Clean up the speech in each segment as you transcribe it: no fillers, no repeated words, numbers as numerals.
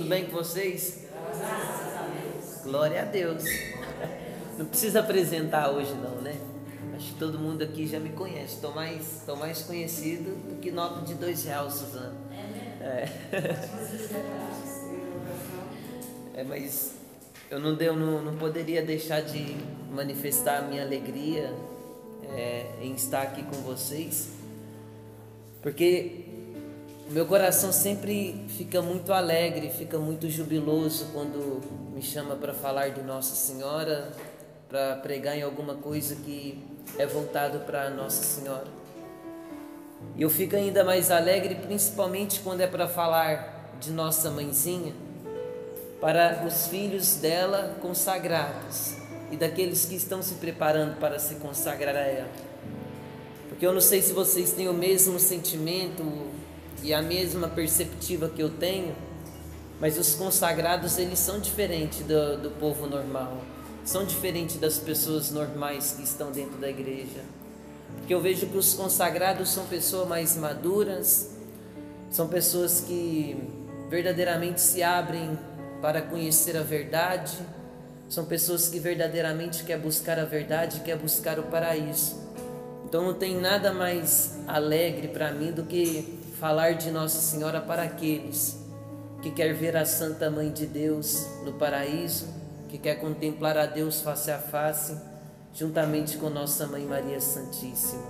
tudo bem com vocês? Graças a Deus. Glória a Deus. Não precisa apresentar hoje não, né? Acho que todo mundo aqui já me conhece. Estou mais conhecido do que nota de R$2, Suzana. Mas eu não poderia deixar de manifestar a minha alegria em estar aqui com vocês, porque meu coração sempre fica muito alegre, fica muito jubiloso quando me chama para falar de Nossa Senhora, para pregar em alguma coisa que é voltado para Nossa Senhora. E eu fico ainda mais alegre, principalmente quando é para falar de Nossa Mãezinha, para os filhos dela consagrados e daqueles que estão se preparando para se consagrar a ela. Porque eu não sei se vocês têm o mesmo sentimento e a mesma perspectiva que eu tenho, mas os consagrados, eles são diferentes do povo normal, são diferentes das pessoas normais que estão dentro da igreja. Porque eu vejo que os consagrados são pessoas mais maduras, são pessoas que verdadeiramente se abrem para conhecer a verdade, são pessoas que verdadeiramente querem buscar a verdade, querem buscar o paraíso. Então não tem nada mais alegre para mim do que falar de Nossa Senhora para aqueles que querem ver a Santa Mãe de Deus no paraíso, que quer contemplar a Deus face a face, juntamente com Nossa Mãe Maria Santíssima.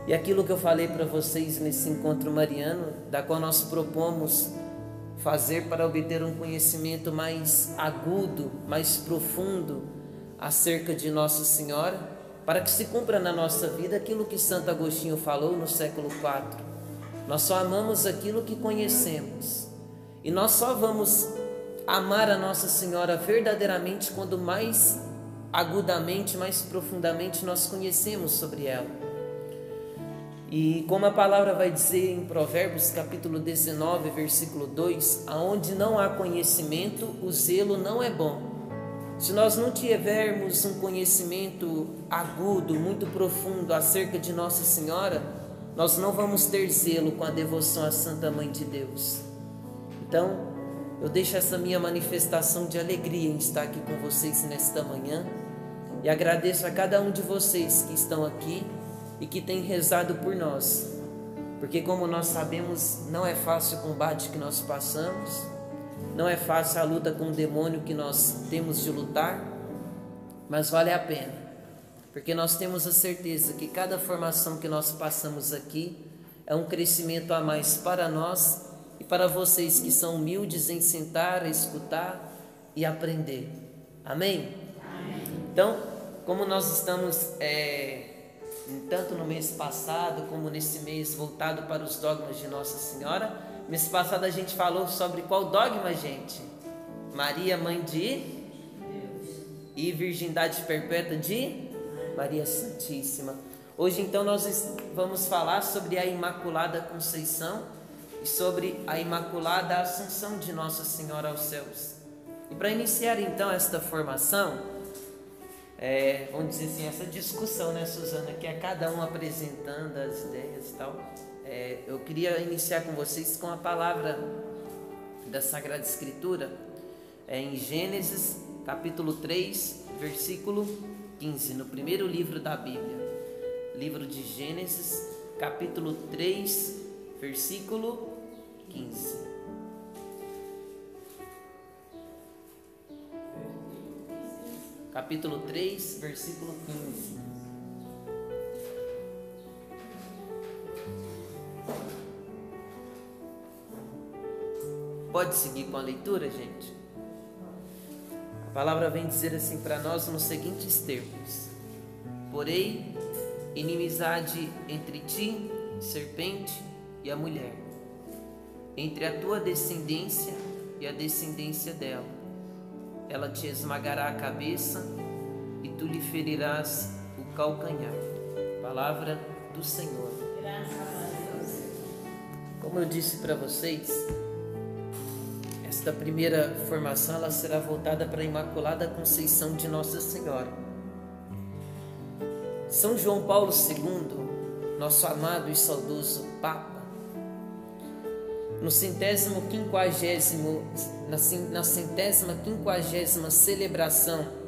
E aquilo que eu falei para vocês nesse encontro mariano, da qual nós propomos fazer para obter um conhecimento mais agudo, mais profundo acerca de Nossa Senhora, para que se cumpra na nossa vida aquilo que Santo Agostinho falou no século IV. Nós só amamos aquilo que conhecemos, e nós só vamos amar a Nossa Senhora verdadeiramente quando mais agudamente, mais profundamente nós conhecemos sobre ela. E como a palavra vai dizer em Provérbios capítulo 19, versículo 2, aonde não há conhecimento, o zelo não é bom. Se nós não tivermos um conhecimento agudo, muito profundo acerca de Nossa Senhora, nós não vamos ter zelo com a devoção à Santa Mãe de Deus. Então, eu deixo essa minha manifestação de alegria em estar aqui com vocês nesta manhã, e agradeço a cada um de vocês que estão aqui e que têm rezado por nós, porque como nós sabemos, não é fácil o combate que nós passamos, não é fácil a luta com o demônio que nós temos de lutar, mas vale a pena, porque nós temos a certeza que cada formação que nós passamos aqui é um crescimento a mais para nós e para vocês que são humildes em sentar, escutar e aprender. Amém? Amém. Então, como nós estamos tanto no mês passado como nesse mês voltado para os dogmas de Nossa Senhora, mês passado a gente falou sobre qual dogma, gente? Maria, Mãe de Deus, e virgindade perpétua de Maria Santíssima. Hoje então nós vamos falar sobre a Imaculada Conceição e sobre a Imaculada Assunção de Nossa Senhora aos céus. E para iniciar então esta formação, vamos dizer assim, essa discussão, né, Suzana, que é cada um apresentando as ideias e tal, eu queria iniciar com vocês com a palavra da Sagrada Escritura, em Gênesis capítulo 3, versículo 15, no primeiro livro da Bíblia, livro de Gênesis capítulo 3, versículo 15. Capítulo 3, versículo 15. Pode seguir com a leitura, gente? A palavra vem dizer assim para nós nos seguintes termos: porém, inimizade entre ti, serpente, e a mulher, entre a tua descendência e a descendência dela. Ela te esmagará a cabeça e tu lhe ferirás o calcanhar. Palavra do Senhor. Graças a Deus. Como eu disse para vocês, esta primeira formação ela será voltada para a Imaculada Conceição de Nossa Senhora. São João Paulo II, nosso amado e saudoso Papa, na centésima quinquagésima celebração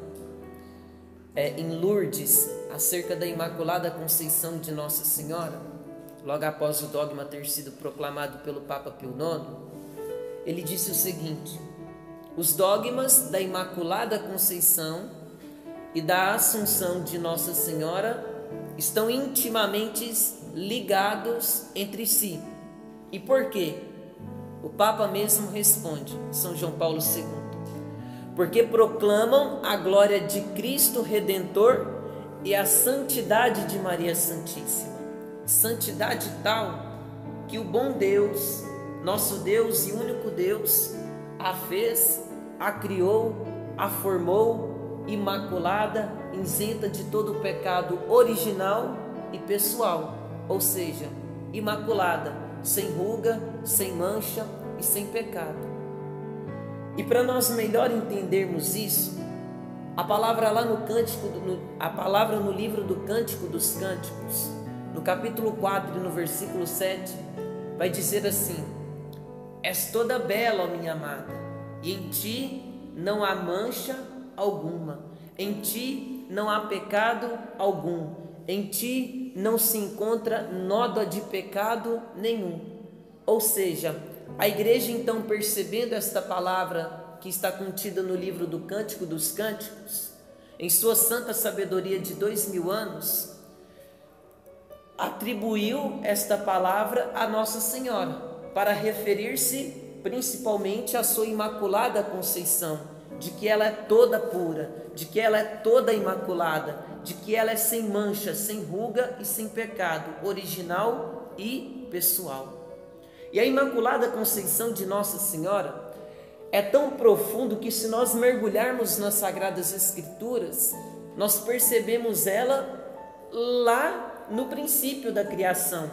em Lourdes, acerca da Imaculada Conceição de Nossa Senhora, logo após o dogma ter sido proclamado pelo Papa Pio IX, ele disse o seguinte: os dogmas da Imaculada Conceição e da Assunção de Nossa Senhora estão intimamente ligados entre si. E por quê? O Papa mesmo responde, São João Paulo II: porque proclamam a glória de Cristo Redentor e a santidade de Maria Santíssima. Santidade tal que o bom Deus, nosso Deus e único Deus, a fez, a criou, a formou imaculada, isenta de todo o pecado original e pessoal, ou seja, imaculada, sem ruga, sem mancha e sem pecado. E para nós melhor entendermos isso, a palavra lá a palavra no livro do Cântico dos Cânticos, no capítulo 4 e no versículo 7, vai dizer assim: és toda bela, ó minha amada, e em ti não há mancha alguma, em ti não há pecado algum, em ti não se encontra nódoa de pecado nenhum. Ou seja, a igreja então, percebendo esta palavra que está contida no livro do Cântico dos Cânticos, em sua santa sabedoria de 2000 anos, atribuiu esta palavra a Nossa Senhora, para referir-se principalmente à sua Imaculada Conceição, de que ela é toda pura, de que ela é toda imaculada, de que ela é sem mancha, sem ruga e sem pecado, original e pessoal. E a Imaculada Conceição de Nossa Senhora é tão profundo que, se nós mergulharmos nas Sagradas Escrituras, nós percebemos ela lá no princípio da criação.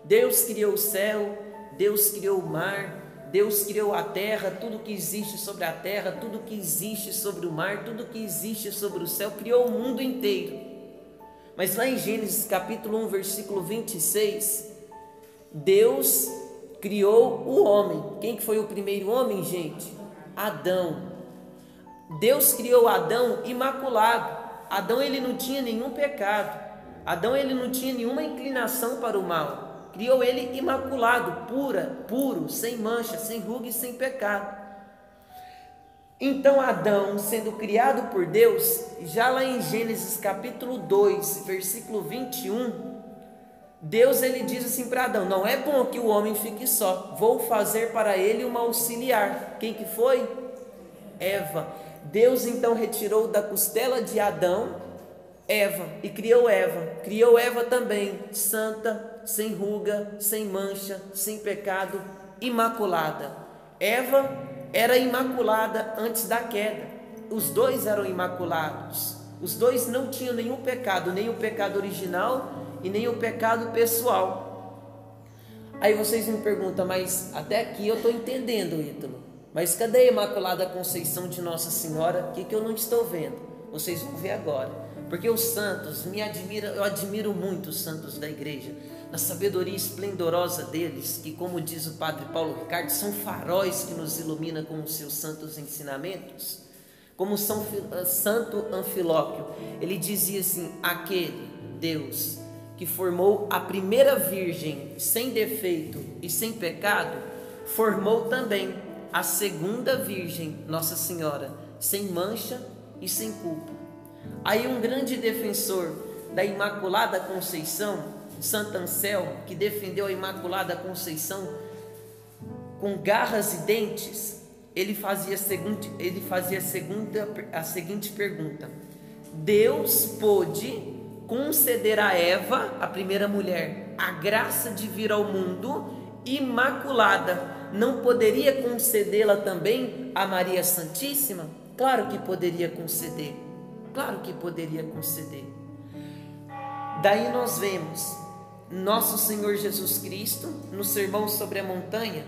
Deus criou o céu, Deus criou o mar, Deus criou a terra, tudo que existe sobre a terra, tudo que existe sobre o mar, tudo que existe sobre o céu, criou o mundo inteiro. Mas lá em Gênesis capítulo 1, versículo 26, Deus criou o homem. Quem que foi o primeiro homem, gente? Adão. Deus criou Adão imaculado. Adão, ele não tinha nenhum pecado. Adão, ele não tinha nenhuma inclinação para o mal. Criou ele imaculado, puro, sem mancha, sem ruga e sem pecado. Então Adão, sendo criado por Deus, já lá em Gênesis capítulo 2, versículo 21, Deus, ele diz assim para Adão: não é bom que o homem fique só, vou fazer para ele uma auxiliar. Quem que foi? Eva. Deus então retirou da costela de Adão Eva e criou Eva também, santa, sem ruga, sem mancha, sem pecado, imaculada. Eva era imaculada antes da queda, os dois eram imaculados, os dois não tinham nenhum pecado, nem o pecado original e nem o pecado pessoal. Aí vocês me perguntam: mas até aqui eu estou entendendo, Ítalo, mas cadê a Imaculada Conceição de Nossa Senhora? O que eu não estou vendo? Vocês vão ver agora. Porque os santos eu admiro muito os santos da igreja, na sabedoria esplendorosa deles, que, como diz o Padre Paulo Ricardo, são faróis que nos iluminam com os seus santos ensinamentos. Como Santo Anfilóquio, ele dizia assim: aquele Deus que formou a primeira virgem sem defeito e sem pecado, formou também a segunda virgem, Nossa Senhora, sem mancha e sem culpa. Aí um grande defensor da Imaculada Conceição, Santo Anselmo, que defendeu a Imaculada Conceição com garras e dentes, ele fazia a seguinte pergunta: Deus pôde conceder a Eva, a primeira mulher, a graça de vir ao mundo imaculada, não poderia concedê-la também a Maria Santíssima? Claro que poderia conceder. Claro que poderia conceder. Daí nós vemos nosso Senhor Jesus Cristo no Sermão sobre a Montanha,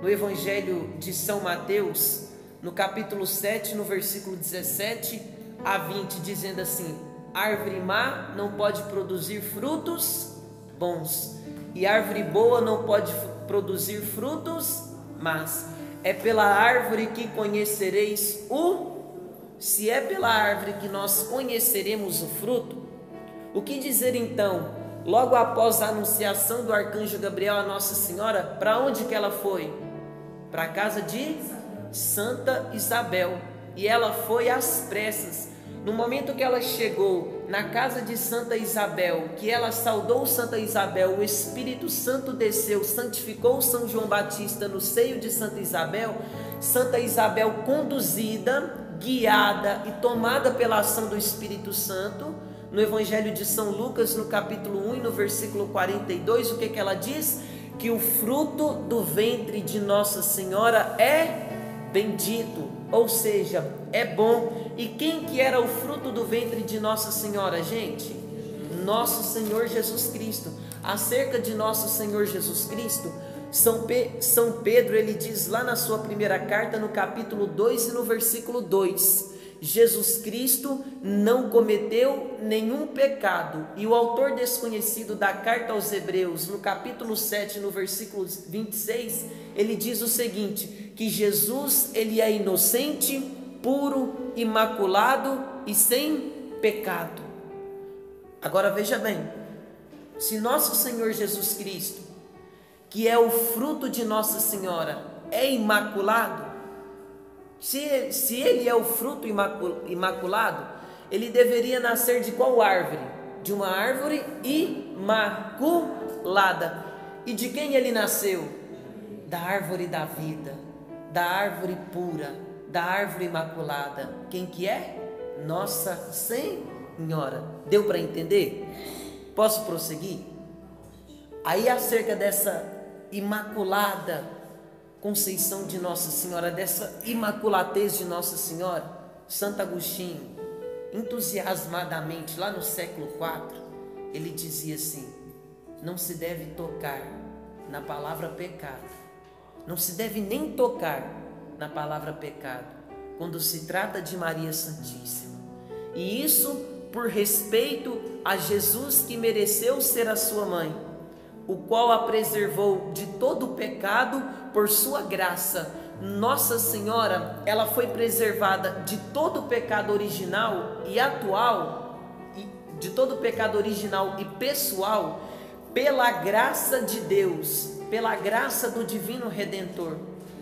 no Evangelho de São Mateus, no capítulo 7, no versículo 17 a 20, dizendo assim: árvore má não pode produzir frutos bons, e árvore boa não pode produzir frutos, mas é pela árvore que conhecereis se é pela árvore que nós conheceremos o fruto, o que dizer então, logo após a anunciação do arcanjo Gabriel a Nossa Senhora, para onde que ela foi? Para a casa de Santa Isabel, e ela foi às pressas. No momento que ela chegou na casa de Santa Isabel, que ela saudou Santa Isabel, o Espírito Santo desceu, santificou São João Batista no seio de Santa Isabel. Santa Isabel, conduzida, guiada e tomada pela ação do Espírito Santo, no Evangelho de São Lucas, no capítulo 1 e no versículo 42, o que ela diz? Que o fruto do ventre de Nossa Senhora é bendito, ou seja, é bom. E quem que era o fruto do ventre de Nossa Senhora, gente? Nosso Senhor Jesus Cristo. Acerca de Nosso Senhor Jesus Cristo, São Pedro, ele diz lá na sua primeira carta, no capítulo 2 e no versículo 2, Jesus Cristo não cometeu nenhum pecado. E o autor desconhecido da carta aos Hebreus, no capítulo 7, no versículo 26, ele diz o seguinte, que Jesus, ele é inocente, puro, imaculado e sem pecado. Agora veja bem, se nosso Senhor Jesus Cristo, que é o fruto de Nossa Senhora, é imaculado, se ele é o fruto imaculado, ele deveria nascer de qual árvore? De uma árvore imaculada. E de quem ele nasceu? Da árvore da vida, da árvore pura, da árvore imaculada. Quem que é? Nossa Senhora. Deu para entender? Posso prosseguir? Aí acerca dessa imaculada conceição de Nossa Senhora, dessa imaculatez de Nossa Senhora, Santo Agostinho, entusiasmadamente, lá no século IV, ele dizia assim, não se deve tocar na palavra pecado, não se deve nem tocar na palavra pecado, quando se trata de Maria Santíssima, e isso por respeito a Jesus, que mereceu ser a sua mãe, o qual a preservou de todo o pecado por sua graça. Nossa Senhora, ela foi preservada de todo o pecado original e atual, de todo o pecado original e pessoal, pela graça de Deus, pela graça do Divino Redentor.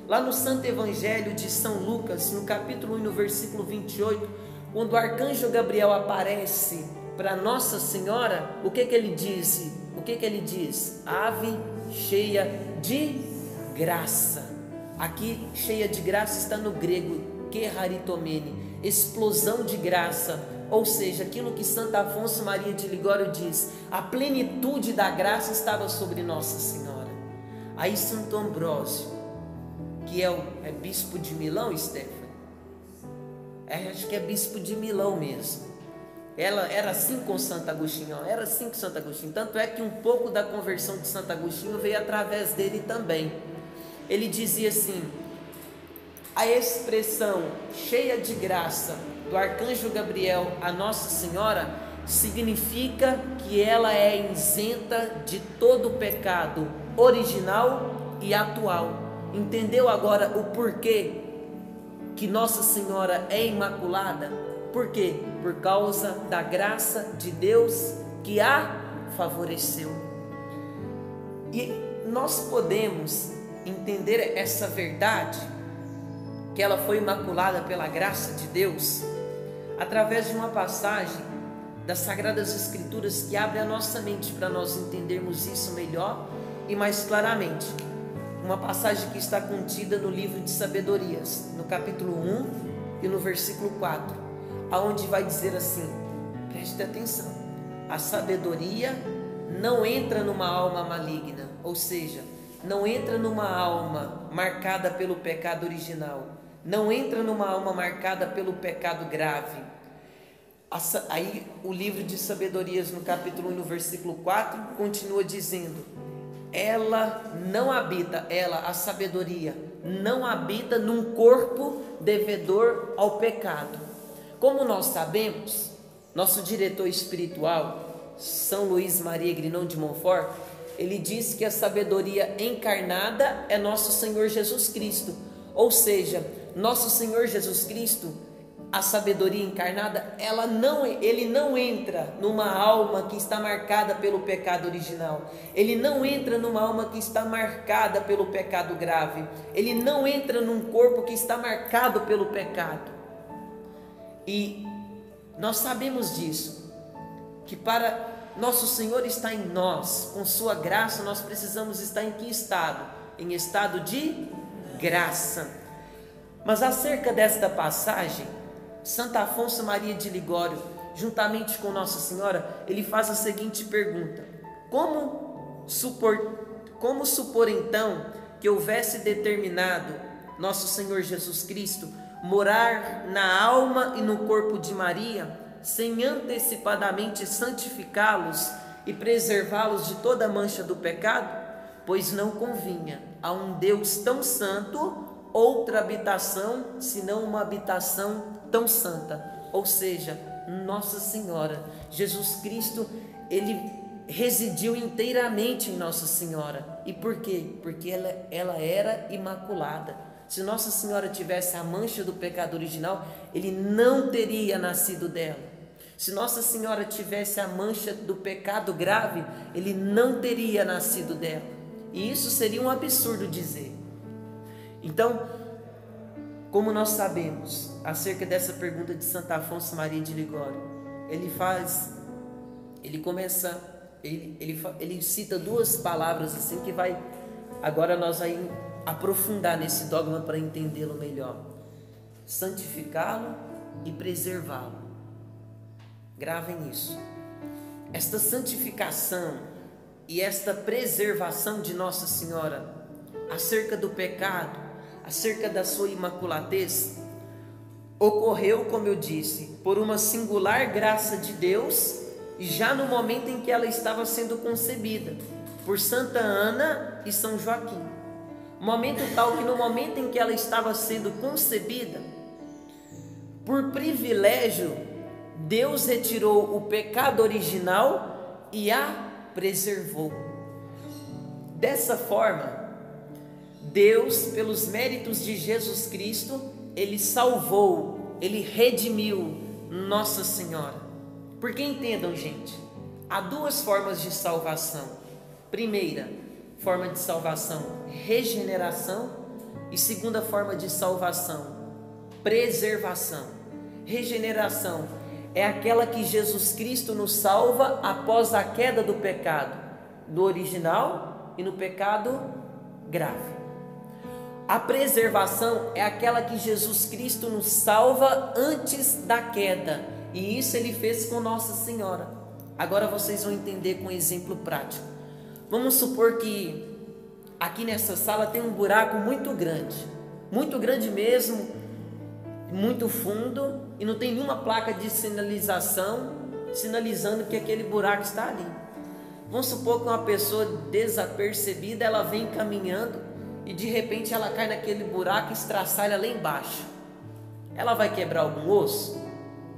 Lá no Santo Evangelho de São Lucas, no capítulo 1, no versículo 28, quando o arcanjo Gabriel aparece para Nossa Senhora, o que ele disse? O que ele diz? Ave cheia de graça. Aqui, cheia de graça, está no grego, keraritomene, explosão de graça. Ou seja, aquilo que Santo Afonso Maria de Ligório diz, a plenitude da graça estava sobre Nossa Senhora. Aí Santo Ambrósio, que é bispo de Milão, Stephanie, acho que é bispo de Milão mesmo. Ela era assim com Santo Agostinho, era assim com Santo Agostinho. Tanto é que um pouco da conversão de Santo Agostinho veio através dele também. Ele dizia assim, a expressão cheia de graça do arcanjo Gabriel a Nossa Senhora significa que ela é isenta de todo o pecado original e atual. Entendeu agora o porquê que Nossa Senhora é imaculada? Por quê? Por causa da graça de Deus que a favoreceu. E nós podemos entender essa verdade, que ela foi imaculada pela graça de Deus, através de uma passagem das Sagradas Escrituras que abre a nossa mente para nós entendermos isso melhor e mais claramente. Uma passagem que está contida no livro de Sabedorias, no capítulo 1 e no versículo 4. Aonde vai dizer assim, preste atenção, a sabedoria não entra numa alma maligna, ou seja, não entra numa alma marcada pelo pecado original, não entra numa alma marcada pelo pecado grave. Aí o livro de Sabedorias, no capítulo 1, no versículo 4, continua dizendo, a sabedoria, não habita num corpo devedor ao pecado. Como nós sabemos, nosso diretor espiritual, São Luís Maria Grignon de Montfort, ele diz que a sabedoria encarnada é nosso Senhor Jesus Cristo. Ou seja, nosso Senhor Jesus Cristo, a sabedoria encarnada, ele não entra numa alma que está marcada pelo pecado original. Ele não entra numa alma que está marcada pelo pecado grave. Ele não entra num corpo que está marcado pelo pecado. E nós sabemos disso, que para nosso Senhor estar em nós, com sua graça, nós precisamos estar em que estado? Em estado de graça. Mas acerca desta passagem, Santo Afonso Maria de Ligório, juntamente com Nossa Senhora, ele faz a seguinte pergunta: como supor então que houvesse determinado nosso Senhor Jesus Cristo morar na alma e no corpo de Maria, sem antecipadamente santificá-los e preservá-los de toda mancha do pecado? Pois não convinha a um Deus tão santo outra habitação, senão uma habitação tão santa. Ou seja, Nossa Senhora, Jesus Cristo, ele residiu inteiramente em Nossa Senhora. E por quê? Porque ela era imaculada. Se Nossa Senhora tivesse a mancha do pecado original, ele não teria nascido dela. Se Nossa Senhora tivesse a mancha do pecado grave, ele não teria nascido dela. E isso seria um absurdo dizer. Então, como nós sabemos acerca dessa pergunta de Santo Afonso Maria de Ligório, ele cita duas palavras assim que vai, agora nós vamos aprofundar nesse dogma para entendê-lo melhor: santificá-lo e preservá-lo. Gravem isso. Esta santificação e esta preservação de Nossa Senhora acerca do pecado, acerca da sua imaculatez, ocorreu, como eu disse, por uma singular graça de Deus, já no momento em que ela estava sendo concebida, por Santa Ana e São Joaquim. Momento tal que no momento em que ela estava sendo concebida, por privilégio, Deus retirou o pecado original e a preservou. Dessa forma, Deus, pelos méritos de Jesus Cristo, ele salvou, ele redimiu Nossa Senhora. Porque entendam, gente, há duas formas de salvação. Primeira forma de salvação, regeneração, e segunda forma de salvação, preservação. Regeneração é aquela que Jesus Cristo nos salva após a queda do pecado, do original e no pecado grave. A preservação é aquela que Jesus Cristo nos salva antes da queda, e isso ele fez com Nossa Senhora. Agora vocês vão entender com um exemplo prático. Vamos supor que aqui nessa sala tem um buraco muito grande mesmo, muito fundo, e não tem nenhuma placa de sinalização sinalizando que aquele buraco está ali. Vamos supor que uma pessoa desapercebida, ela vem caminhando e de repente ela cai naquele buraco e estraçalha lá embaixo. Ela vai quebrar algum osso?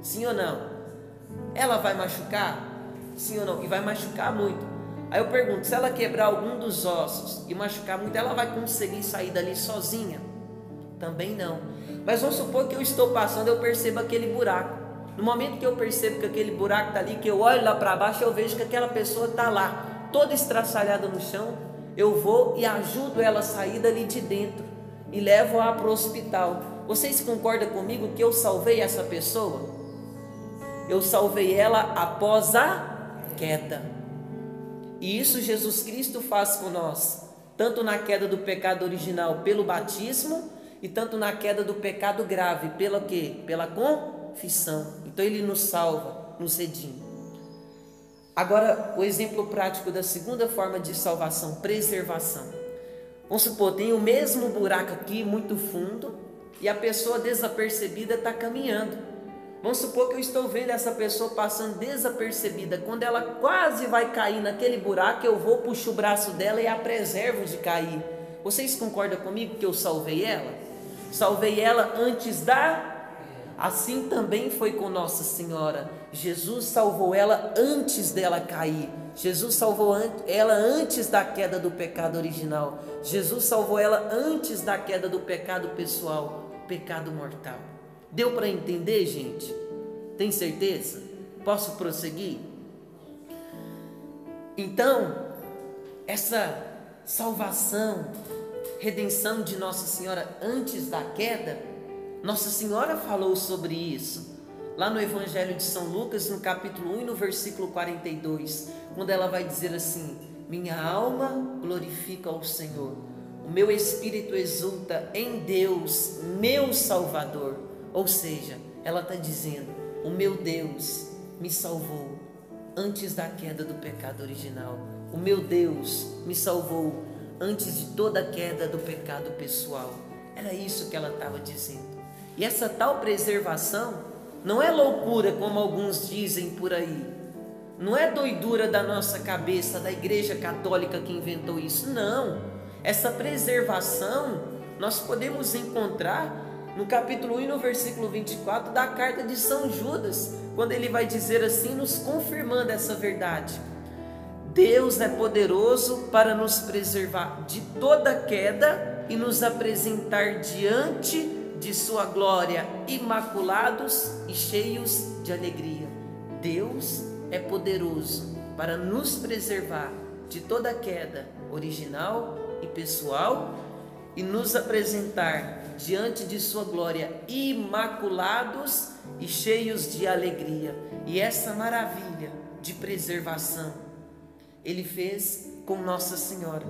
Sim ou não? Ela vai machucar? Sim ou não? E vai machucar muito. Aí eu pergunto, se ela quebrar algum dos ossos e machucar muito, ela vai conseguir sair dali sozinha? Também não. Mas vamos supor que eu estou passando, eu percebo aquele buraco. No momento que eu percebo que aquele buraco está ali, que eu olho lá para baixo, eu vejo que aquela pessoa está lá, toda estraçalhada no chão. Eu vou e ajudo ela a sair dali de dentro e levo-a para o hospital. Vocês concordam comigo que eu salvei essa pessoa? Eu salvei ela após a queda. E isso Jesus Cristo faz com nós, tanto na queda do pecado original pelo batismo, e tanto na queda do pecado grave, pela quê? Pela confissão. Então ele nos salva, nos redime. Agora, o exemplo prático da segunda forma de salvação, preservação. Vamos supor, tem o mesmo buraco aqui, muito fundo, e a pessoa desapercebida está caminhando. Vamos supor que eu estou vendo essa pessoa passando desapercebida. Quando ela quase vai cair naquele buraco, eu vou, puxo o braço dela e a preservo de cair. Vocês concordam comigo que eu salvei ela? Salvei ela antes da Assim também foi com Nossa Senhora. Jesus salvou ela antes dela cair. Jesus salvou ela antes da queda do pecado original. Jesus salvou ela antes da queda do pecado pessoal, pecado mortal. Deu para entender, gente? Tem certeza? Posso prosseguir? Então, essa salvação, redenção de Nossa Senhora antes da queda, Nossa Senhora falou sobre isso lá no Evangelho de São Lucas, no capítulo 1 e no versículo 42, quando ela vai dizer assim: minha alma glorifica ao Senhor, o meu espírito exulta em Deus, meu Salvador. Ou seja, ela está dizendo: o meu Deus me salvou antes da queda do pecado original. O meu Deus me salvou antes de toda a queda do pecado pessoal. Era isso que ela estava dizendo. E essa tal preservação não é loucura, como alguns dizem por aí. Não é doidura da nossa cabeça, da Igreja Católica que inventou isso. Não. Essa preservação nós podemos encontrar no capítulo 1 e no versículo 24 da carta de São Judas, quando ele vai dizer assim, nos confirmando essa verdade: Deus é poderoso para nos preservar de toda queda e nos apresentar diante de sua glória, imaculados e cheios de alegria. Deus é poderoso para nos preservar de toda queda original e pessoal e nos apresentar diante de sua glória, imaculados e cheios de alegria. E essa maravilha de preservação Ele fez com Nossa Senhora.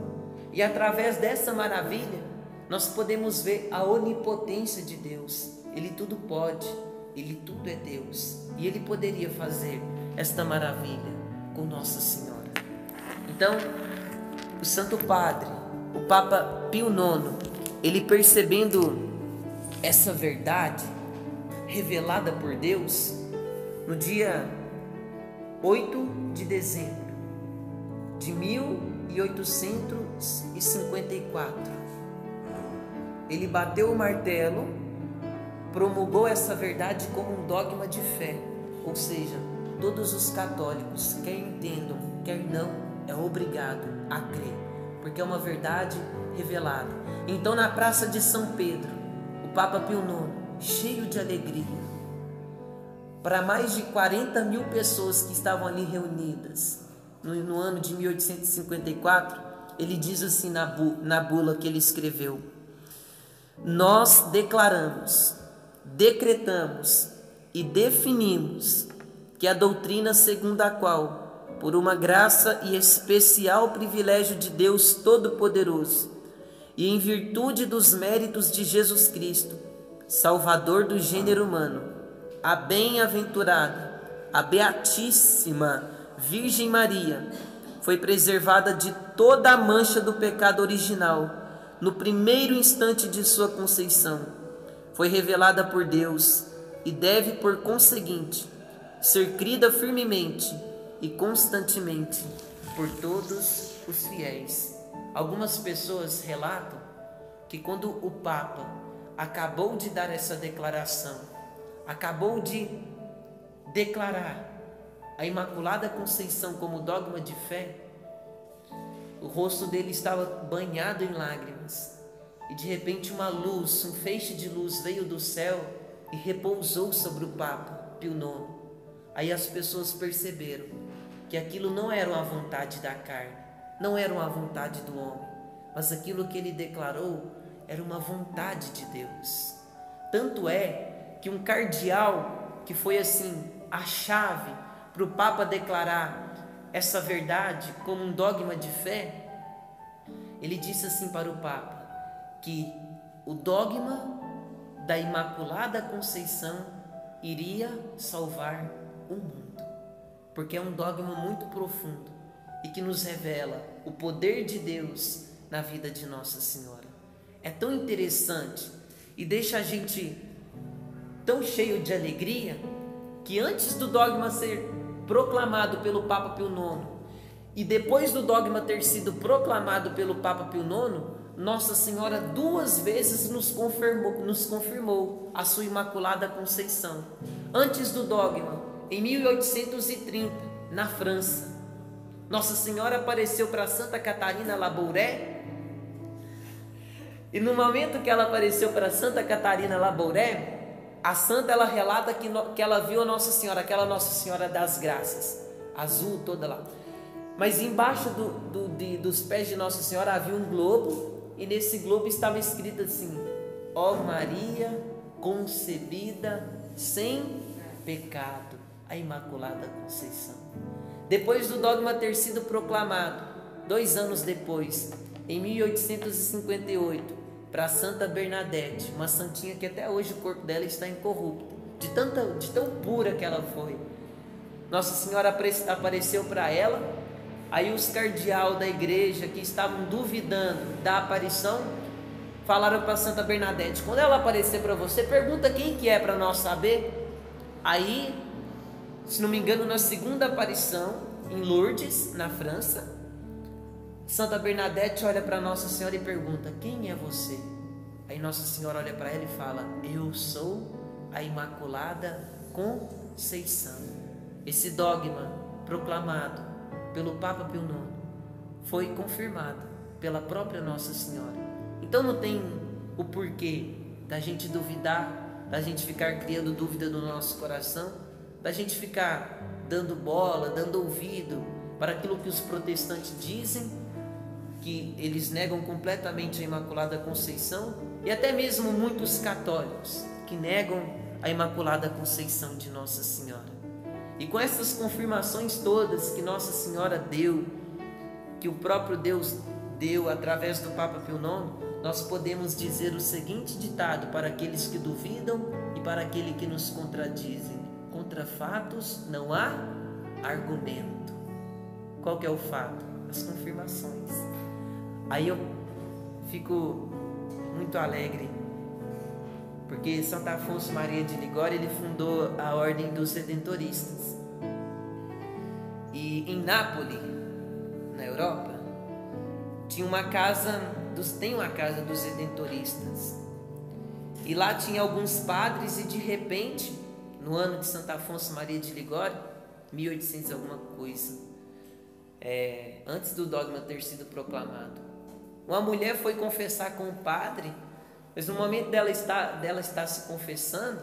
E através dessa maravilha nós podemos ver a onipotência de Deus. Ele tudo pode, Ele tudo é Deus, e Ele poderia fazer esta maravilha com Nossa Senhora. Então, o Santo Padre, o Papa Pio IX, ele percebendo essa verdade revelada por Deus, no dia 8 de dezembro de 1854, ele bateu o martelo, promulgou essa verdade como um dogma de fé. Ou seja, todos os católicos, quer entendam, quer não, é obrigado a crer, porque é uma verdade revelada. Então, na Praça de São Pedro, o Papa Pio IX, cheio de alegria, para mais de 40 mil pessoas que estavam ali reunidas no ano de 1854, ele diz assim na bula que ele escreveu: nós declaramos, decretamos e definimos que a doutrina segundo a qual, por uma graça e especial privilégio de Deus Todo-Poderoso, e em virtude dos méritos de Jesus Cristo, Salvador do gênero humano, a bem-aventurada, a beatíssima Virgem Maria foi preservada de toda a mancha do pecado original no primeiro instante de sua conceição, foi revelada por Deus e deve, por conseguinte, ser crida firmemente e constantemente por todos os fiéis. Algumas pessoas relatam que quando o Papa acabou de dar essa declaração, acabou de declarar a Imaculada Conceição como dogma de fé, o rosto dele estava banhado em lágrimas, e de repente uma luz, um feixe de luz veio do céu e repousou sobre o Papa Pio IX. Aí as pessoas perceberam que aquilo não era uma vontade da carne, não era uma vontade do homem, mas aquilo que ele declarou era uma vontade de Deus. Tanto é que um cardeal, que foi assim a chave para o Papa declarar essa verdade como um dogma de fé, ele disse assim para o Papa, que o dogma da Imaculada Conceição iria salvar o mundo, porque é um dogma muito profundo e que nos revela o poder de Deus na vida de Nossa Senhora. É tão interessante e deixa a gente tão cheio de alegria, que antes do dogma ser proclamado pelo Papa Pio IX e depois do dogma ter sido proclamado pelo Papa Pio IX, Nossa Senhora 2 vezes nos confirmou a sua Imaculada Conceição. Antes do dogma, em 1830, na França, Nossa Senhora apareceu para Santa Catarina Labouré. E no momento que ela apareceu para Santa Catarina Labouré, a santa, ela relata que ela viu a Nossa Senhora, aquela Nossa Senhora das Graças, azul toda lá. Mas embaixo dos pés de Nossa Senhora havia um globo, e nesse globo estava escrito assim: ó Maria concebida sem pecado, a Imaculada Conceição. Depois do dogma ter sido proclamado, 2 anos depois, em 1858, para Santa Bernadette, uma santinha que até hoje o corpo dela está incorrupto, de tão pura que ela foi. Nossa Senhora apareceu para ela. Aí os cardeal da igreja que estavam duvidando da aparição falaram para Santa Bernadette: quando ela aparecer para você, pergunta quem que é para nós saber. Aí, se não me engano, na segunda aparição em Lourdes, na França, Santa Bernadette olha para Nossa Senhora e pergunta: quem é você? Aí Nossa Senhora olha para ela e fala: eu sou a Imaculada Conceição. Esse dogma proclamado pelo Papa Pio IX foi confirmado pela própria Nossa Senhora. Então não tem o porquê da gente duvidar, da gente ficar criando dúvida no nosso coração, da gente ficar dando bola, dando ouvido para aquilo que os protestantes dizem, que eles negam completamente a Imaculada Conceição, e até mesmo muitos católicos que negam a Imaculada Conceição de Nossa Senhora. E com essas confirmações todas que Nossa Senhora deu, que o próprio Deus deu através do Papa Pio IX, nós podemos dizer o seguinte ditado para aqueles que duvidam e para aqueles que nos contradizem: contra fatos não há argumento. Qual que é o fato? As confirmações. Aí eu fico muito alegre, porque Santo Afonso Maria de Ligório, ele fundou a Ordem dos Redentoristas. E em Nápoles, na Europa, tem uma casa dos Redentoristas. E lá tinha alguns padres, e de repente, no ano de Santo Afonso Maria de Ligório, 1800 alguma coisa, antes do dogma ter sido proclamado, uma mulher foi confessar com o padre. Mas no momento dela estar se confessando,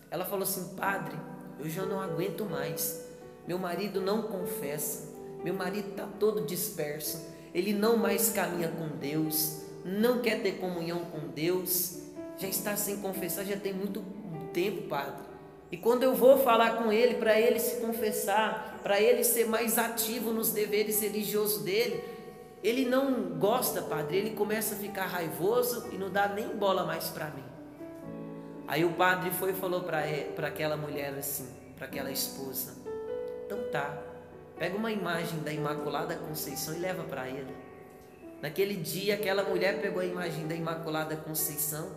ela falou assim: padre, eu já não aguento mais, meu marido não confessa, meu marido está todo disperso, ele não mais caminha com Deus, não quer ter comunhão com Deus, já está sem confessar, já tem muito tempo, padre. E quando eu vou falar com ele, para ele se confessar, para ele ser mais ativo nos deveres religiosos dele, ele não gosta, padre, ele começa a ficar raivoso e não dá nem bola mais para mim. Aí o padre foi e falou para aquela mulher assim, para aquela esposa: então tá, pega uma imagem da Imaculada Conceição e leva para ele. Naquele dia aquela mulher pegou a imagem da Imaculada Conceição,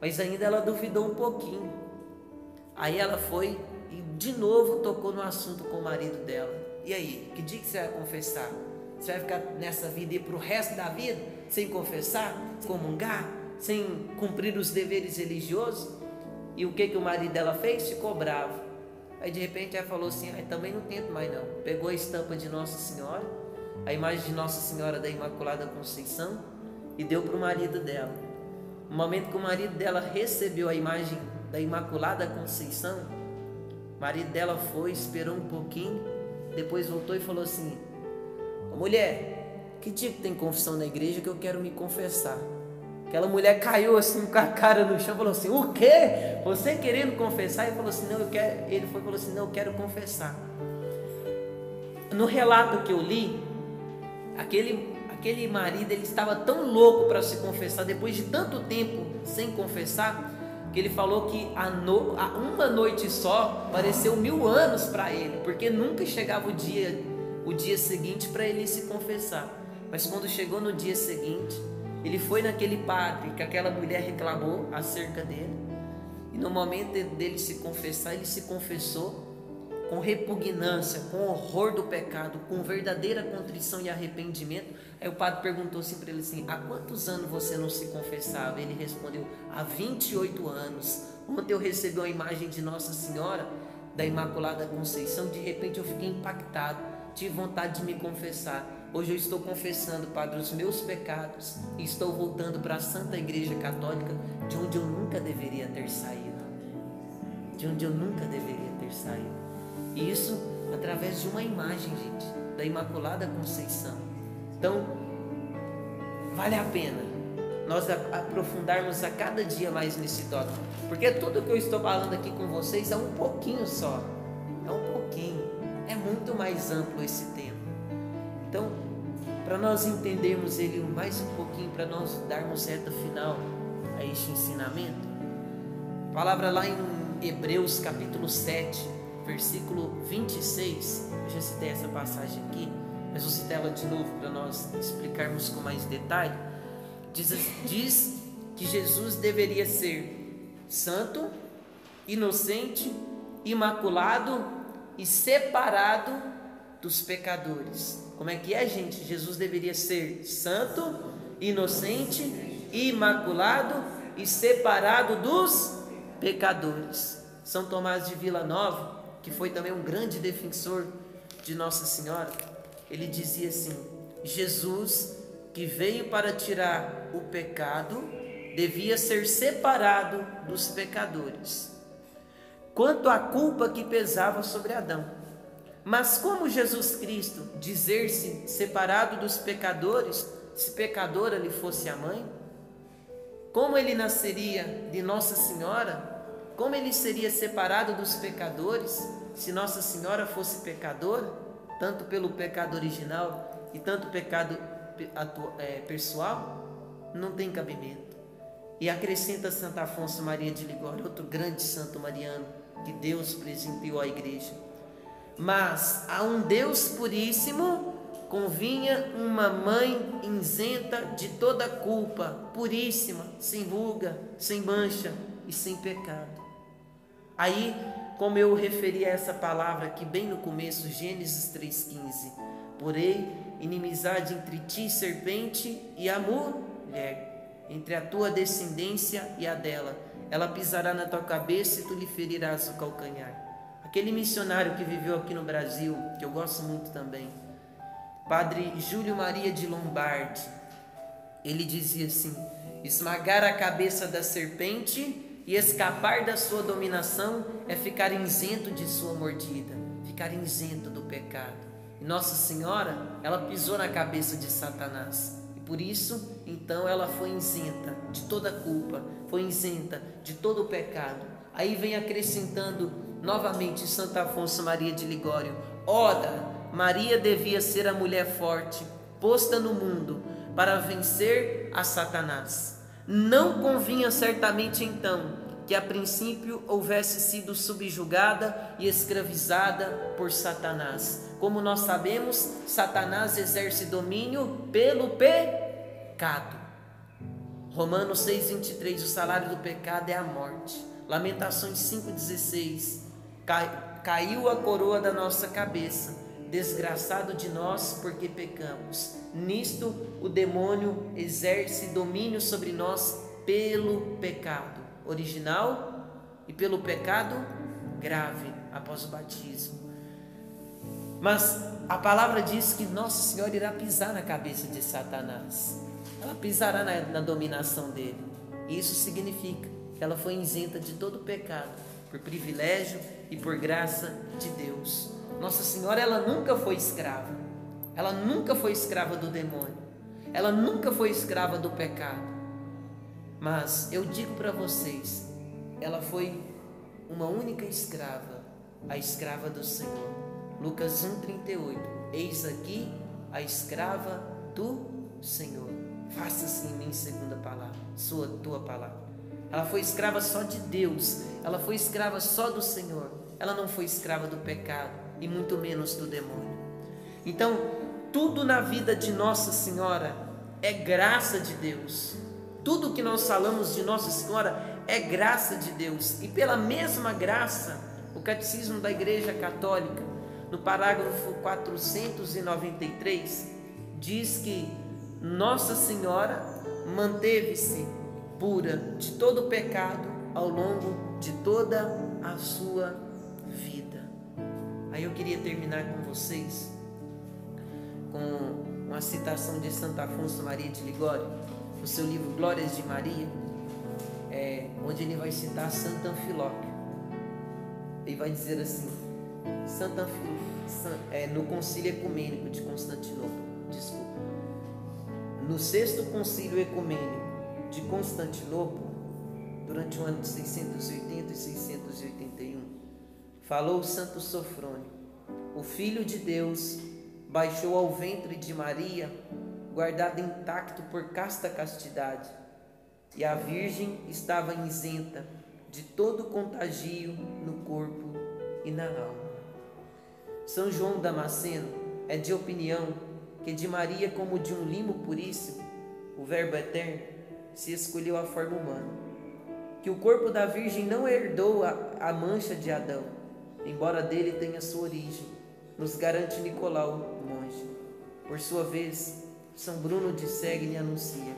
mas ainda ela duvidou um pouquinho. Aí ela foi e de novo tocou no assunto com o marido dela: e aí, que dia que você vai confessar? Você vai ficar nessa vida e para o resto da vida sem confessar, sem comungar, sem cumprir os deveres religiosos? E o que o marido dela fez? Ficou bravo. Aí de repente ela falou assim: também não tento mais não. Pegou a estampa de Nossa Senhora, a imagem de Nossa Senhora da Imaculada Conceição, e deu para o marido dela. No momento que o marido dela recebeu a imagem da Imaculada Conceição, o marido dela foi, esperou um pouquinho, depois voltou e falou assim: mulher, que dia que tem confissão na igreja que eu quero me confessar? Aquela mulher caiu assim com a cara no chão e falou assim: o quê? Você querendo confessar? Ele falou assim: não, eu quero. Ele foi e falou assim: não, eu quero confessar. No relato que eu li, aquele marido, ele estava tão louco para se confessar, depois de tanto tempo sem confessar, que ele falou que uma noite só pareceu 1000 anos para ele, porque nunca chegava o dia seguinte para ele se confessar. Mas quando chegou no dia seguinte, ele foi naquele padre que aquela mulher reclamou acerca dele, e no momento dele se confessar, ele se confessou com repugnância, com horror do pecado, com verdadeira contrição e arrependimento. Aí o padre perguntou assim para ele assim: há quantos anos você não se confessava? Ele respondeu: há 28 anos. Ontem eu recebi uma imagem de Nossa Senhora da Imaculada Conceição. De repente eu fiquei impactado, tive vontade de me confessar. Hoje eu estou confessando, Padre, os meus pecados e estou voltando para a Santa Igreja Católica, de onde eu nunca deveria ter saído. De onde eu nunca deveria ter saído. E isso através de uma imagem, gente, da Imaculada Conceição. Então, vale a pena nós aprofundarmos a cada dia mais nesse tópico, porque tudo que eu estou falando aqui com vocês é um pouquinho só, é um pouquinho, é muito mais amplo esse tema. Então, para nós entendermos ele mais um pouquinho, para nós darmos reta final a este ensinamento, a palavra lá em Hebreus capítulo 7, versículo 26, eu já citei essa passagem aqui, mas vou citar ela de novo para nós explicarmos com mais detalhe. Diz que Jesus deveria ser santo, inocente, imaculado e separado dos pecadores. Como é que é, gente? Jesus deveria ser santo, inocente, imaculado e separado dos pecadores. São Tomás de Vila Nova, que foi também um grande defensor de Nossa Senhora, ele dizia assim: Jesus, que veio para tirar o pecado, devia ser separado dos pecadores, quanto à culpa que pesava sobre Adão. Mas como Jesus Cristo dizer-se separado dos pecadores, se pecadora lhe fosse a mãe? Como ele nasceria de Nossa Senhora? Como ele seria separado dos pecadores se Nossa Senhora fosse pecadora, tanto pelo pecado original e tanto pecado pessoal? Não tem cabimento. E acrescenta Santo Afonso Maria de Ligório, outro grande santo mariano que Deus presenteou à igreja: mas a um Deus puríssimo convinha uma mãe isenta de toda culpa, puríssima, sem ruga, sem mancha e sem pecado. Aí, como eu referi a essa palavra aqui bem no começo, Gênesis 3,15: porém, inimizade entre ti, serpente, e a mulher, entre a tua descendência e a dela. Ela pisará na tua cabeça e tu lhe ferirás o calcanhar. Aquele missionário que viveu aqui no Brasil, que eu gosto muito também, Padre Júlio Maria de Lombardi, ele dizia assim: esmagar a cabeça da serpente e escapar da sua dominação é ficar isento de sua mordida, ficar isento do pecado. E Nossa Senhora, ela pisou na cabeça de Satanás, e por isso, então, ela foi isenta de toda culpa, foi isenta de todo o pecado. Aí vem acrescentando novamente Santo Afonso Maria de Ligório: ora, Maria devia ser a mulher forte, posta no mundo para vencer a Satanás. Não convinha certamente então que a princípio houvesse sido subjugada e escravizada por Satanás. Como nós sabemos, Satanás exerce domínio pelo pecado. Romanos 6,23: o salário do pecado é a morte. Lamentações 5,16: caiu a coroa da nossa cabeça, desgraçado de nós, porque pecamos. Nisto o demônio exerce domínio sobre nós pelo pecado original e pelo pecado grave após o batismo. Mas a palavra diz que Nossa Senhora irá pisar na cabeça de Satanás. Ela pisará na dominação dele. E isso significa que ela foi isenta de todo pecado, por privilégio e por graça de Deus. Nossa Senhora, ela nunca foi escrava. Ela nunca foi escrava do demônio. Ela nunca foi escrava do pecado. Mas eu digo para vocês, ela foi uma única escrava, a escrava do Senhor. Lucas 1,38: eis aqui a escrava do Senhor. Faça-se em mim segundo a palavra, tua palavra. Ela foi escrava só de Deus. Ela foi escrava só do Senhor. Ela não foi escrava do pecado e muito menos do demônio. Então, tudo na vida de Nossa Senhora é graça de Deus. Tudo que nós falamos de Nossa Senhora é graça de Deus. E pela mesma graça, O Catecismo da Igreja Católica, no parágrafo 493, diz que Nossa Senhora manteve-se pura de todo pecado ao longo de toda a sua vida. Aí eu queria terminar com vocês com uma citação de Santo Afonso Maria de Ligório, no seu livro Glórias de Maria, onde ele vai citar Santa Anfilóquia. Ele vai dizer assim, no Concílio Ecumênico de Constantinopla, no 6º Concílio Ecumênico de Constantinopla, durante o ano de 680 e 681, falou Santo Sofrônio: o Filho de Deus baixou ao ventre de Maria, guardado intacto por casta castidade, e a Virgem estava isenta de todo contagio no corpo e na alma. São João Damasceno é de opinião que de Maria, como de um limo puríssimo, o Verbo eterno, se escolheu a forma humana, que o corpo da Virgem não herdou a mancha de Adão, embora dele tenha sua origem, nos garante Nicolau, monge. Por sua vez, São Bruno de Segni anuncia: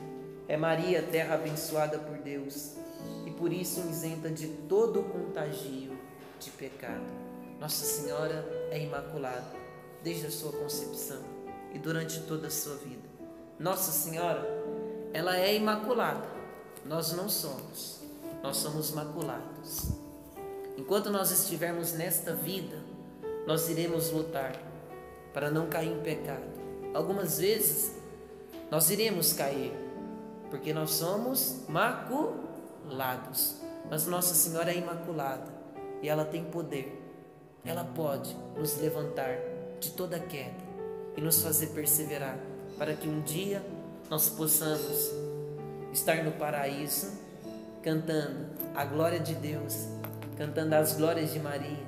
é Maria, terra abençoada por Deus, e por isso isenta de todo contagio de pecado. Nossa Senhora é imaculada, desde a sua concepção e durante toda a sua vida. Nossa Senhora, ela é imaculada, nós não somos, nós somos maculados. Enquanto nós estivermos nesta vida, nós iremos lutar para não cair em pecado. Algumas vezes nós iremos cair, porque nós somos maculados, mas Nossa Senhora é imaculada e ela tem poder. Ela pode nos levantar de toda queda e nos fazer perseverar, para que um dia nós possamos estar no paraíso, cantando a glória de Deus, cantando as glórias de Maria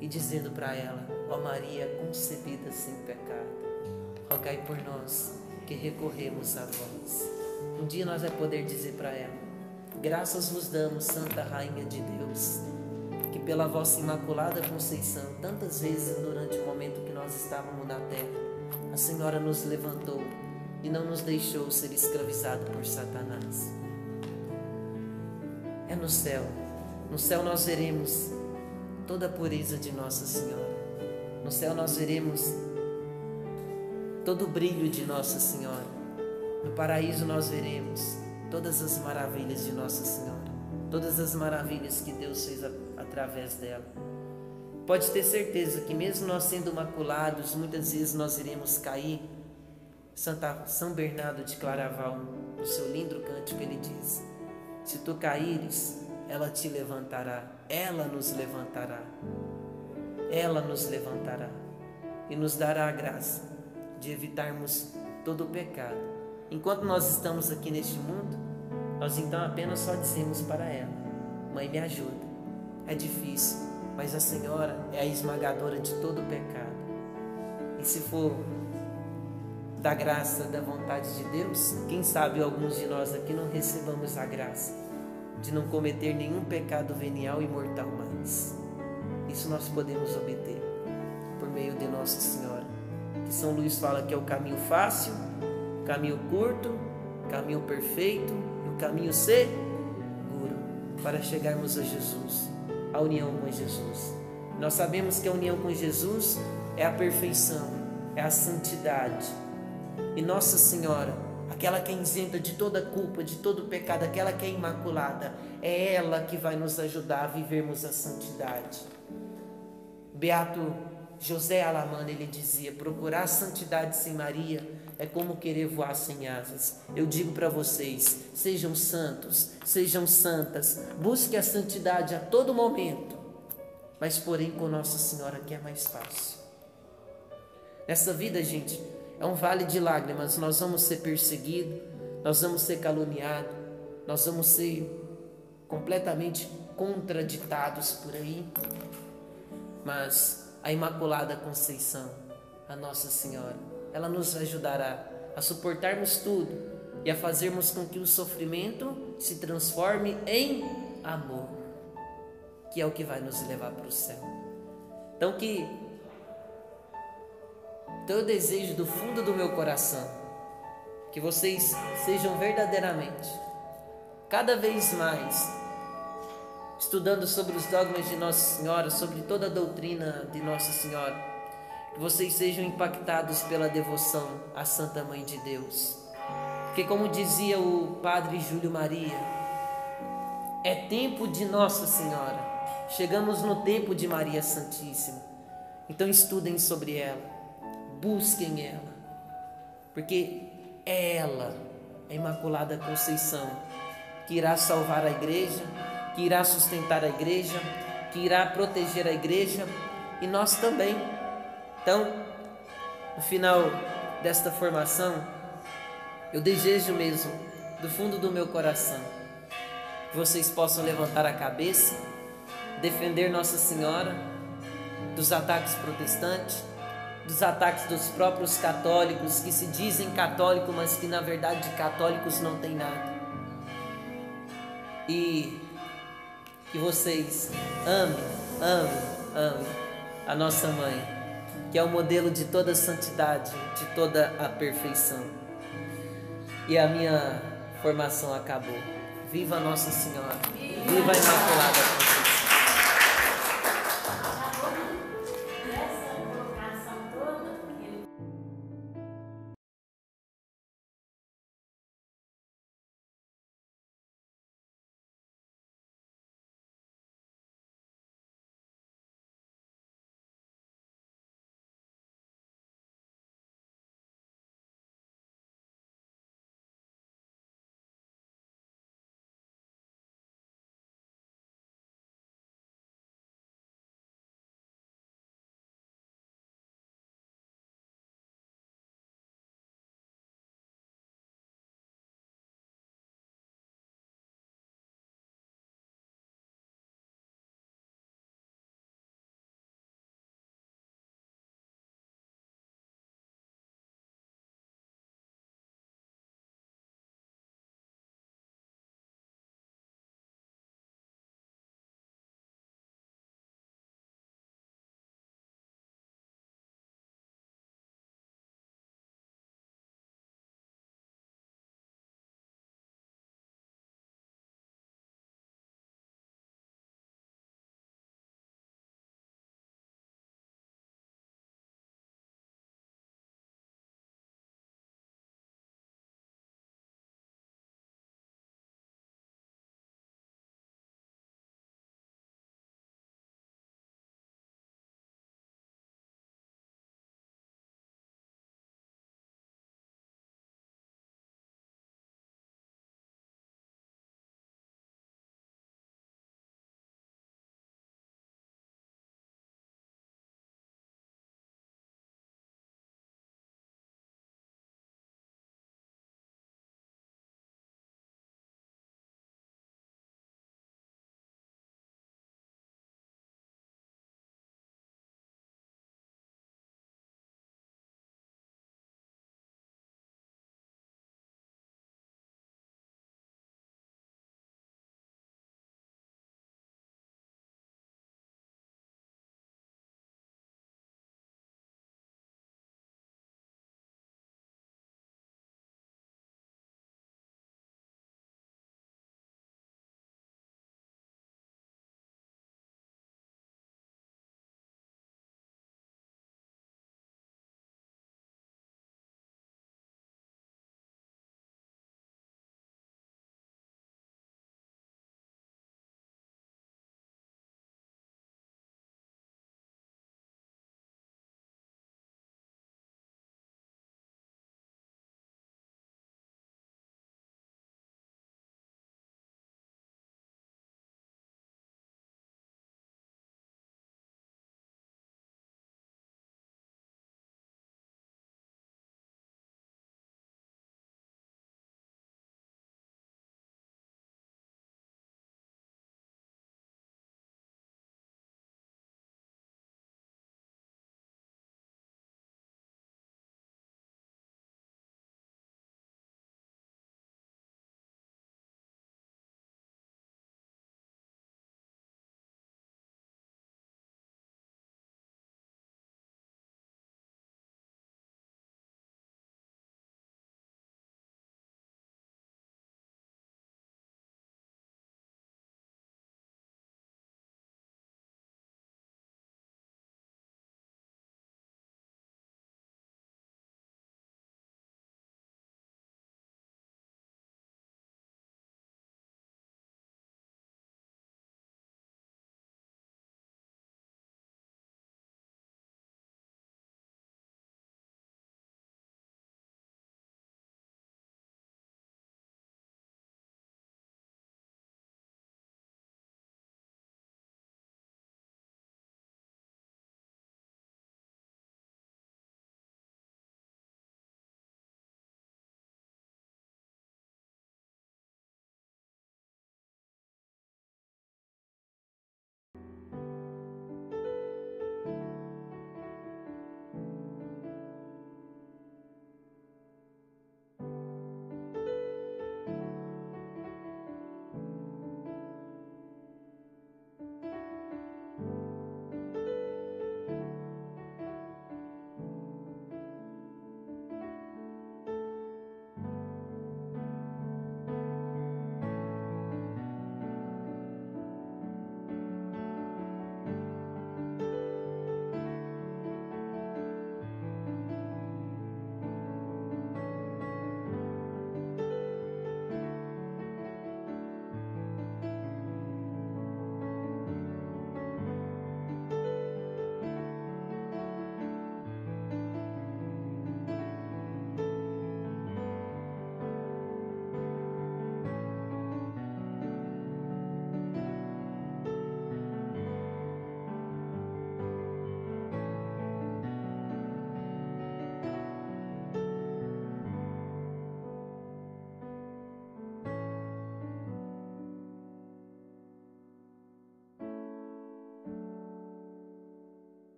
e dizendo para ela: ó Maria concebida sem pecado, rogai por nós que recorremos a vós. Um dia nós vamos poder dizer para ela: graças vos damos, Santa Rainha de Deus, que pela vossa imaculada conceição, tantas vezes durante o momento que nós estávamos na terra, a Senhora nos levantou e não nos deixou ser escravizado por Satanás. É no céu nós veremos toda a pureza de Nossa Senhora. No céu nós veremos todo o brilho de Nossa Senhora. No paraíso nós veremos todas as maravilhas de Nossa Senhora, todas as maravilhas que Deus fez através dela. Pode ter certeza que mesmo nós sendo maculados, muitas vezes nós iremos cair. São Bernardo de Claraval, no seu lindo cântico, ele diz: se tu caíres, ela te levantará, ela nos levantará, ela nos levantará e nos dará a graça de evitarmos todo o pecado. Enquanto nós estamos aqui neste mundo, nós então apenas só dizemos para ela: mãe, me ajuda. É difícil, mas a Senhora é a esmagadora de todo o pecado. E se for da graça, da vontade de Deus, quem sabe alguns de nós aqui não recebamos a graça de não cometer nenhum pecado venial e mortal mais. Isso nós podemos obter por meio de Nossa Senhora, que São Luís fala que é o caminho fácil, o caminho curto, o caminho perfeito e o caminho seguro para chegarmos a Jesus, a união com Jesus. Nós sabemos que a união com Jesus é a perfeição, é a santidade. E Nossa Senhora, aquela que é isenta de toda culpa, de todo pecado, aquela que é imaculada, é ela que vai nos ajudar a vivermos a santidade. Beato José Alamano, ele dizia: procurar a santidade sem Maria é como querer voar sem asas. Eu digo para vocês, sejam santos, sejam santas, busque a santidade a todo momento, mas porém com Nossa Senhora, que é mais fácil. Nessa vida, gente, é um vale de lágrimas. Nós vamos ser perseguidos, nós vamos ser caluniados, nós vamos ser completamente contraditados por aí, mas a Imaculada Conceição, a Nossa Senhora, ela nos ajudará a suportarmos tudo e a fazermos com que o sofrimento se transforme em amor. que é o que vai nos levar para o céu. Então eu desejo do fundo do meu coração que vocês sejam verdadeiramente, cada vez mais, estudando sobre os dogmas de Nossa Senhora, sobre toda a doutrina de Nossa Senhora, que vocês sejam impactados pela devoção à Santa Mãe de Deus. Porque, como dizia o Padre Júlio Maria, é tempo de Nossa Senhora, chegamos no tempo de Maria Santíssima. Então estudem sobre ela, busquem ela, porque é ela, a Imaculada Conceição, que irá salvar a igreja, que irá sustentar a igreja, que irá proteger a igreja e nós também. Então, no final desta formação, eu desejo mesmo, do fundo do meu coração, que vocês possam levantar a cabeça, defender Nossa Senhora dos ataques protestantes, dos ataques dos próprios católicos que se dizem católicos, mas que na verdade de católicos não tem nada. E que vocês amem a nossa mãe, que é o modelo de toda a santidade, de toda a perfeição. E a minha formação acabou. Viva Nossa Senhora! Viva a Imaculada!